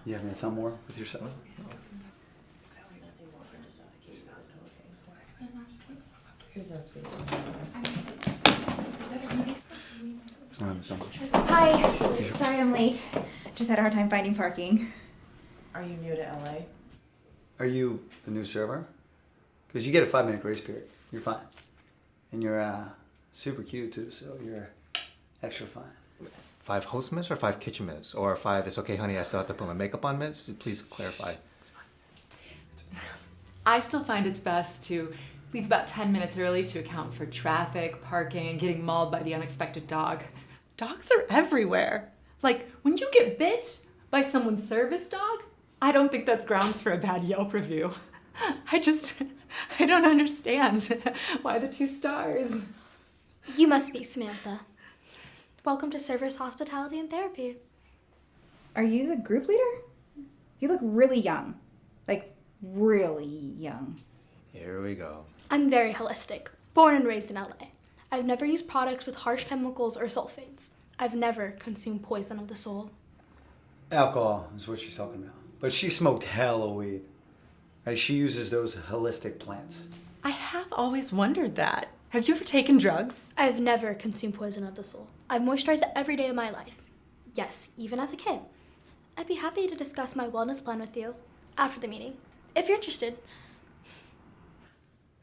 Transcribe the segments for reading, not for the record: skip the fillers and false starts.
You having a thumb war with yourself? Hi. Sorry I'm late. Just had a hard time finding parking. Are you new to LA? Are you the new server? Because you get a 5-minute grace period. You're fine. And you're super cute too, so you're extra fine. 5 host minutes or 5 kitchen minutes? Or 5, it's okay, honey, I still have to put my makeup on minutes? Please clarify. I still find it's best to leave about 10 minutes early to account for traffic, parking, getting mauled by the unexpected dog. Dogs are everywhere. Like, when you get bit by someone's service dog, I don't think that's grounds for a bad Yelp review. I don't understand why the 2 stars. You must be Samantha. Welcome to Service Hospitality and Therapy. Are you the group leader? You look really young. Like, really young. Here we go. I'm very holistic, born and raised in LA. I've never used products with harsh chemicals or sulfates. I've never consumed poison of the soul. Alcohol is what she's talking about. But she smoked hella weed. Right? She uses those holistic plants. I have always wondered that. Have you ever taken drugs? I've never consumed poison of the soul. I've moisturized every day of my life. Yes, even as a kid. I'd be happy to discuss my wellness plan with you after the meeting, if you're interested.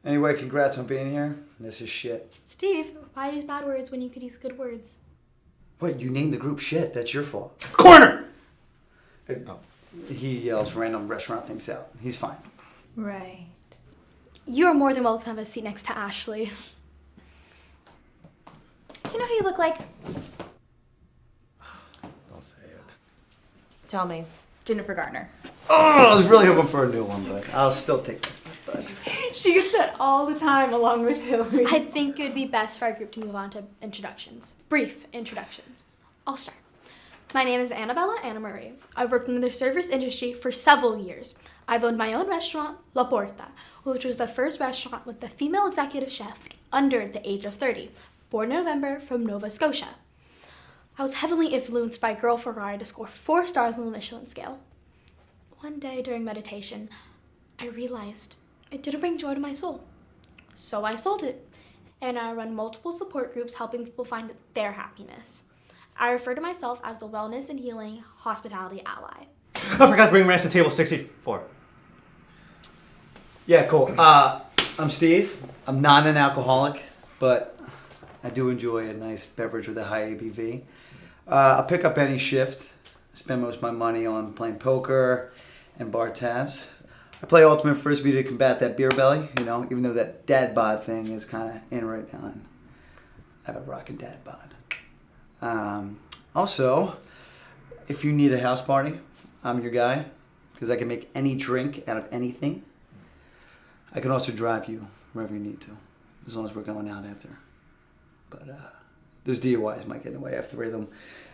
Anyway, congrats on being here. This is shit. Steve, why use bad words when you could use good words? What, you named the group shit? That's your fault. Corner! Oh. He yells random restaurant things out. He's fine. Right. You are more than welcome to have a seat next to Ashleigh. You know who you look like? Don't say it. Tell me. Jennifer Garner. Oh, I was really hoping for a new one, but I'll still take it. She gets that all the time along with Hillary. I think it would be best for our group to move on to introductions. Brief introductions. I'll start. My name is Annabella-Annemarie. I've worked in the service industry for several years. I've owned my own restaurant, La Porta, which was the first restaurant with a female executive chef under the age of 30, born in November from Nova Scotia. I was heavily influenced by Girl Ferrari to score 4 stars on the Michelin scale. One day during meditation, I realized it didn't bring joy to my soul. So I sold it, and I run multiple support groups helping people find their happiness. I refer to myself as the Wellness and Healing Hospitality Ally. I forgot to bring ranch to table 64. Yeah, cool. I'm Steve. I'm not an alcoholic, but I do enjoy a nice beverage with a high ABV. I'll pick up any shift. I spend most of my money on playing poker and bar tabs. I play ultimate frisbee to combat that beer belly, you know, even though that dad bod thing is kind of in right now. And I have a rockin' dad bod. Also, if you need a house party, I'm your guy, because I can make any drink out of anything. I can also drive you wherever you need to, as long as we're going out after. But those DUIs might get in the way after 3 of them.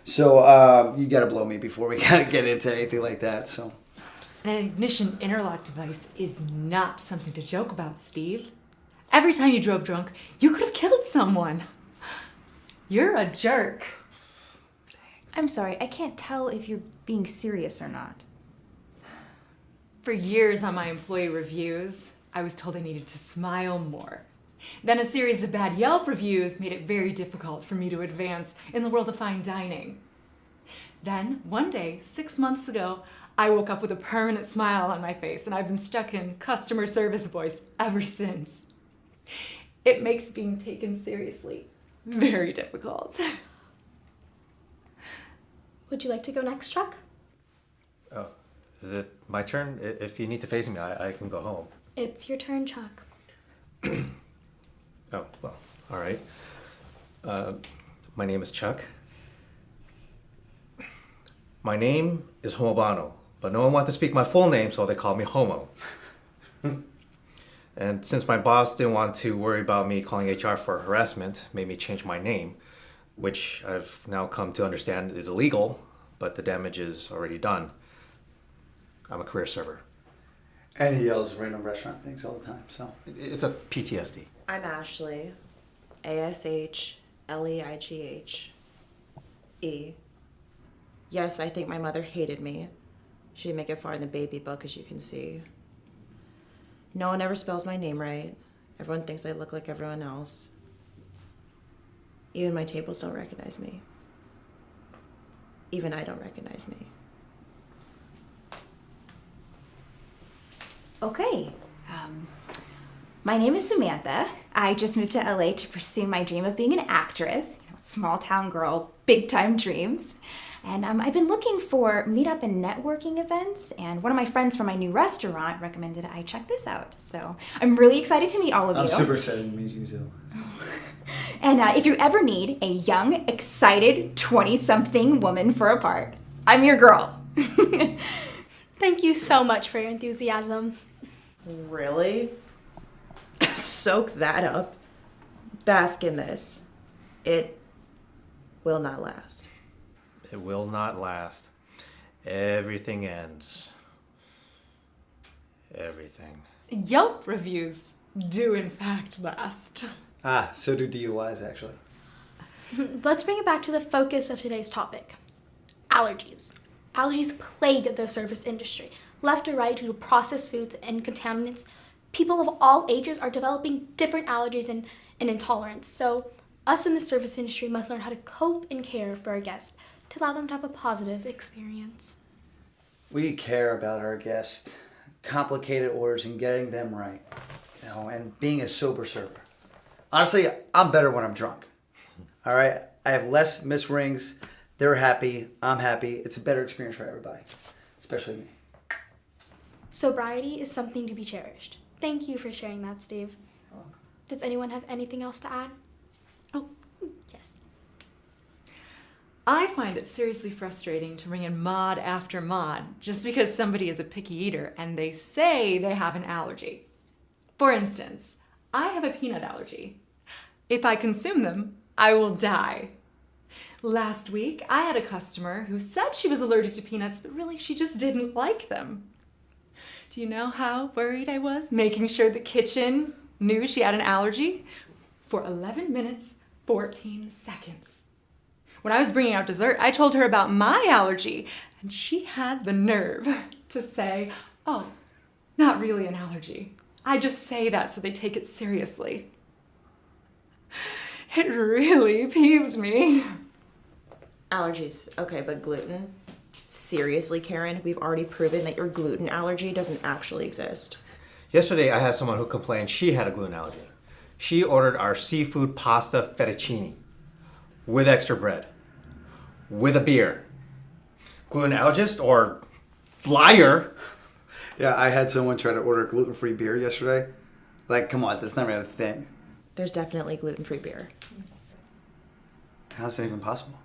So you got to blow me before we got to get into anything like that. So An ignition interlock device is not something to joke about, Steve. Every time you drove drunk, you could have killed someone. You're a jerk. I'm sorry, I can't tell if you're being serious or not. For years on my employee reviews, I was told I needed to smile more. Then a series of bad Yelp reviews made it very difficult for me to advance in the world of fine dining. Then, one day, 6 months ago, I woke up with a permanent smile on my face, and I've been stuck in customer service voice ever since. It makes being taken seriously very difficult. Would you like to go next, Chuck? Oh, is it my turn? If you need to face me, I can go home. It's your turn, Chuck. Oh, well, all right. My name is Chuck. My name is Homobano, but no one wants to speak my full name, so they call me Homo. And since my boss didn't want to worry about me calling HR for harassment, made me change my name, which I've now come to understand is illegal, but the damage is already done. I'm a career server. And he yells random restaurant things all the time. So It's a PTSD. I'm Ashleigh. A-S-H-L-E-I-G-H-E. Yes, I think my mother hated me. She didn't make it far in the baby book, as you can see. No one ever spells my name right. Everyone thinks I look like everyone else. Even my tables don't recognize me. Even I don't recognize me. Okay. My name is Samantha. I just moved to LA to pursue my dream of being an actress. Small town girl, big time dreams. And I've been looking for meetup and networking events, and one of my friends from my new restaurant recommended I check this out. So I'm really excited to meet all of you. I'm super excited to meet you too. And if you ever need a young, excited 20-something woman for a part, I'm your girl. Thank you so much for your enthusiasm. Really? Soak that up. Bask in this. It will not last. It will not last. Everything ends. Everything. Yelp reviews do in fact last. Ah, so do DUIs actually. Let's bring it back to the focus of today's topic. Allergies. Allergies plague the service industry. Left or right, due to processed foods and contaminants, people of all ages are developing different allergies and intolerance. So us in the service industry must learn how to cope and care for our guests to allow them to have a positive experience. We care about our guests, complicated orders and getting them right, and being a sober server. Honestly, I'm better when I'm drunk. All right, I have less missed rings. They're happy. I'm happy. It's a better experience for everybody, especially me. Sobriety is something to be cherished. Thank you for sharing that, Steve. Does anyone have anything else to add? Oh, yes. I find it seriously frustrating to bring in mod after mod just because somebody is a picky eater and they say they have an allergy. For instance, I have a peanut allergy. If I consume them, I will die. Last week, I had a customer who said she was allergic to peanuts, but really she just didn't like them. Do you know how worried I was making sure the kitchen knew she had an allergy? For 11 minutes, 14 seconds. When I was bringing out dessert, I told her about my allergy, and she had the nerve to say, "Oh, not really an allergy. I just say that so they take it seriously." It really peeved me. Allergies. Okay, but gluten? Seriously, Karen? We've already proven that your gluten allergy doesn't actually exist. Yesterday, I had someone who complained she had a gluten allergy. She ordered our seafood pasta fettuccine with extra bread, with a beer. Gluten allergist or liar? Yeah, I had someone try to order gluten-free beer yesterday. Like, come on, that's not really a thing. There's definitely gluten-free beer. How's that even possible?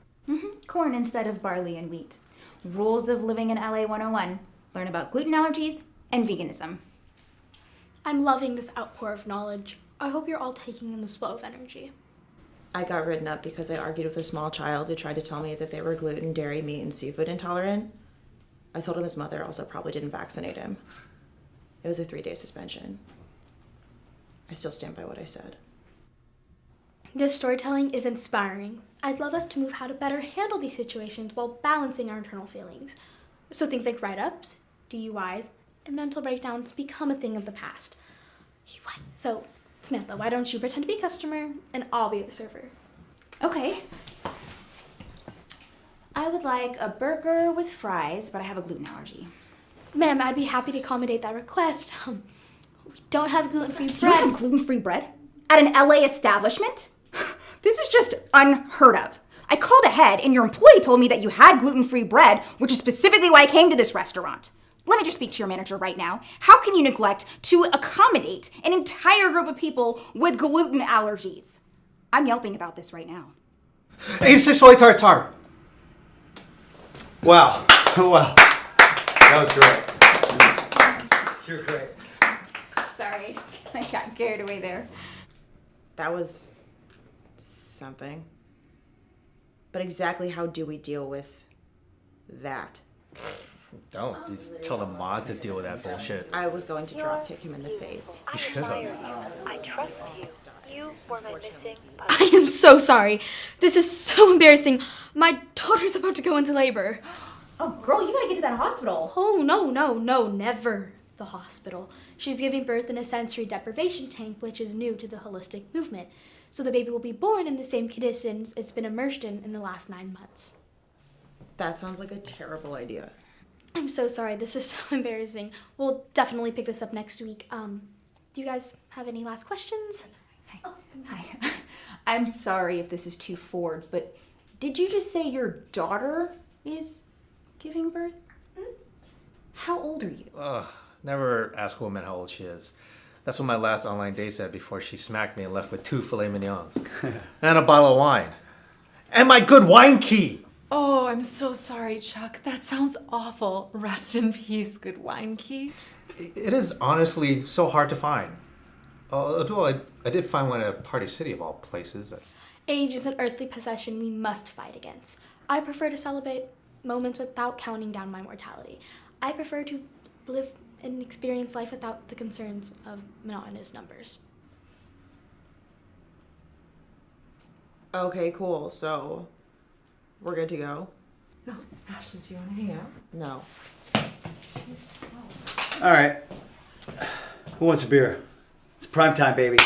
Corn instead of barley and wheat. Rules of living in LA 101. Learn about gluten allergies and veganism. I'm loving this outpour of knowledge. I hope you're all taking in this flow of energy. I got written up because I argued with a small child who tried to tell me that they were gluten, dairy, meat, and seafood intolerant. I told him his mother also probably didn't vaccinate him. It was a 3-day suspension. I still stand by what I said. This storytelling is inspiring. I'd love us to move how to better handle these situations while balancing our internal feelings. So things like write-ups, DUIs, and mental breakdowns become a thing of the past. So, Samantha, why don't you pretend to be a customer and I'll be the server? Okay. I would like a burger with fries, but I have a gluten allergy. Ma'am, I'd be happy to accommodate that request. We don't have gluten-free You bread. have gluten-free bread? At an LA establishment? This is just unheard of. I called ahead and your employee told me that you had gluten-free bread, which is specifically why I came to this restaurant. Let me just speak to your manager right now. How can you neglect to accommodate an entire group of people with gluten allergies? I'm yelping about this right now. 86 soy tartar. Wow. Wow. That was great. You're great. Sorry, I got carried away there. That was something. But exactly how do we deal with that? Don't. You tell the mod to deal with that bullshit. I was going to drop kick him in the face. You should have. I trust you. You were my missing I am so sorry. This is so embarrassing. My daughter's about to go into labor. Oh, girl, you gotta get to that hospital. Oh, no, never the hospital. She's giving birth in a sensory deprivation tank, which is new to the holistic movement. So the baby will be born in the same conditions it's been immersed in the last 9 months. That sounds like a terrible idea. I'm so sorry. This is so embarrassing. We'll definitely pick this up next week. Do you guys have any last questions? Hi. I'm sorry if this is too forward, but did you just say your daughter is giving birth? How old are you? Never ask a woman how old she is. That's what my last online date said before she smacked me and left with 2 filet mignons. And a bottle of wine. And my good wine key! Oh, I'm so sorry, Chuck. That sounds awful. Rest in peace, good wine key. It is honestly so hard to find. Although I did find one at Party City of all places. Age is an earthly possession we must fight against. I prefer to celebrate moments without counting down my mortality. I prefer to live and experience life without the concerns of monotonous numbers. Okay, cool. So, we're good to go? No, Ashley, do you want to hang out? No. All right. Who wants a beer? It's prime time, baby.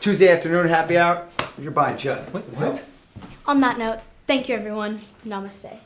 Tuesday afternoon happy hour. You're buying Chuck. What? On that note, thank you everyone. Namaste.